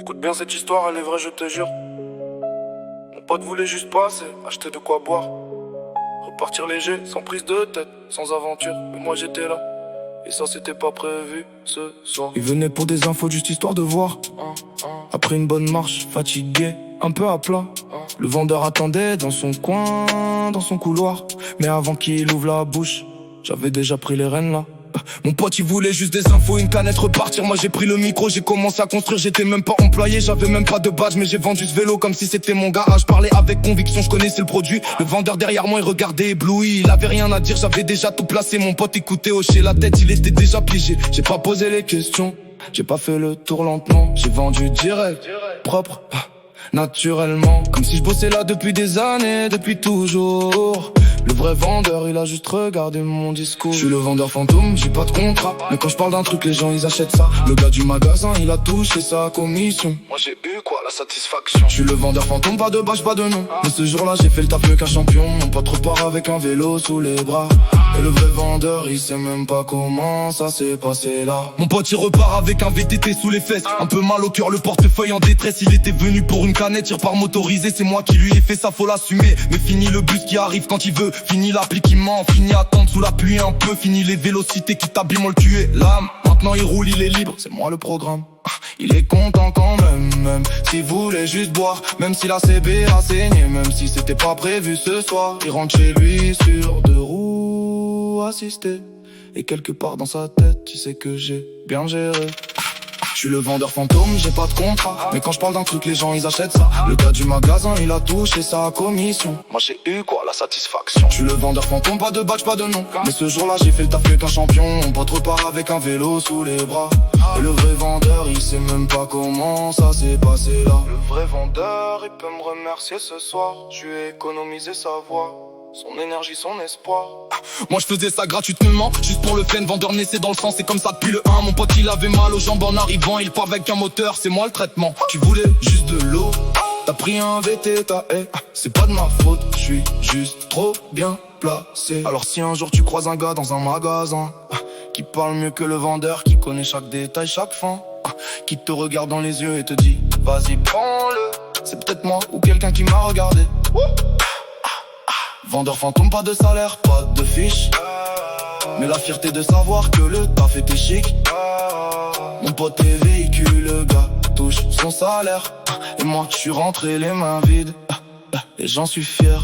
Écoute bien cette histoire, elle est vraie, je te jure. Mon pote voulait juste passer, acheter de quoi boire, repartir léger, sans prise de tête, sans aventure. Mais moi j'étais là, et ça c'était pas prévu ce soir. Il venait pour des infos, juste histoire de voir. Après une bonne marche, fatigué, un peu à plat, le vendeur attendait dans son coin, dans son couloir. Mais avant qu'il ouvre la bouche, j'avais déjà pris les rênes là. Mon pote il voulait juste des infos, une canette, repartir. Moi j'ai pris le micro, j'ai commencé à construire. J'étais même pas employé, j'avais même pas de badge, mais j'ai vendu ce vélo comme si c'était mon garage. Je parlais avec conviction, je connaissais le produit. Le vendeur derrière moi il regardait ébloui, il avait rien à dire, j'avais déjà tout placé. Mon pote écoutait hocher la tête, il était déjà piégé. J'ai pas posé les questions, j'ai pas fait le tour lentement. J'ai vendu direct, propre, naturellement. Comme si je bossais là depuis des années, depuis toujours. Le vrai vendeur, il a juste regardé mon discours. Je suis le vendeur fantôme, j'ai pas de contrat, mais quand je parle d'un truc, les gens ils achètent ça. Le gars du magasin, il a touché sa commission. Moi j'ai eu quoi, la satisfaction. Je suis le vendeur fantôme, pas de badge, pas de nom. Mais ce jour-là, j'ai fait le taf mieux qu'un champion. Mon pote repart avec un vélo sous les bras. Et le vrai vendeur, il sait même pas comment ça s'est passé là. Mon pote il repart avec un VTT sous les fesses, un peu mal au cœur, le portefeuille en détresse. Il était venu pour une canette, il repart motorisé. C'est moi qui lui ai fait ça, faut l'assumer. Mais fini le bus qui arrive quand il veut, fini l'appli qui ment, fini attendre sous la pluie un peu, fini les vélocités qui t'habillent, on le tuer. L'âme, maintenant il roule, il est libre, c'est moi le programme. Il est content quand même, même s'il voulait juste boire, même si la CB a saigné, même si c'était pas prévu ce soir. Il rentre chez lui sur deux roues assisté, et quelque part dans sa tête, il sait que j'ai bien géré. Je suis le vendeur fantôme, j'ai pas de contrat, mais quand je parle d'un truc, les gens ils achètent ça. Le gars du magasin, il a touché sa commission. Moi j'ai eu quoi, la satisfaction. Je suis le vendeur fantôme, pas de badge, pas de nom. Mais ce jour-là, j'ai fait le taf mieux qu'un champion. Mon pote repart avec un vélo sous les bras. Et le vrai vendeur, il sait même pas comment ça s'est passé là. Le vrai vendeur, il peut me remercier ce soir. Je lui ai économisé sa voix, son énergie, son espoir. Moi je faisais ça gratuitement, juste pour le fun. Vendeur naissait dans le sang, c'est comme ça depuis le 1. Mon pote il avait mal aux jambes en arrivant, il part avec un moteur, c'est moi le traitement. Tu voulais juste de l'eau, t'as pris un VT, c'est pas de ma faute, je suis juste trop bien placé. Alors si un jour tu croises un gars dans un magasin, qui parle mieux que le vendeur, qui connaît chaque détail, chaque fin, qui te regarde dans les yeux et te dit vas-y prends-le, c'est peut-être moi ou quelqu'un qui m'a regardé. Vendeur fantôme, pas de salaire, pas de fiche, mais la fierté de savoir que le taf était chic. Mon pote est véhicule, le gars touche son salaire, et moi je suis rentré les mains vides, et j'en suis fier.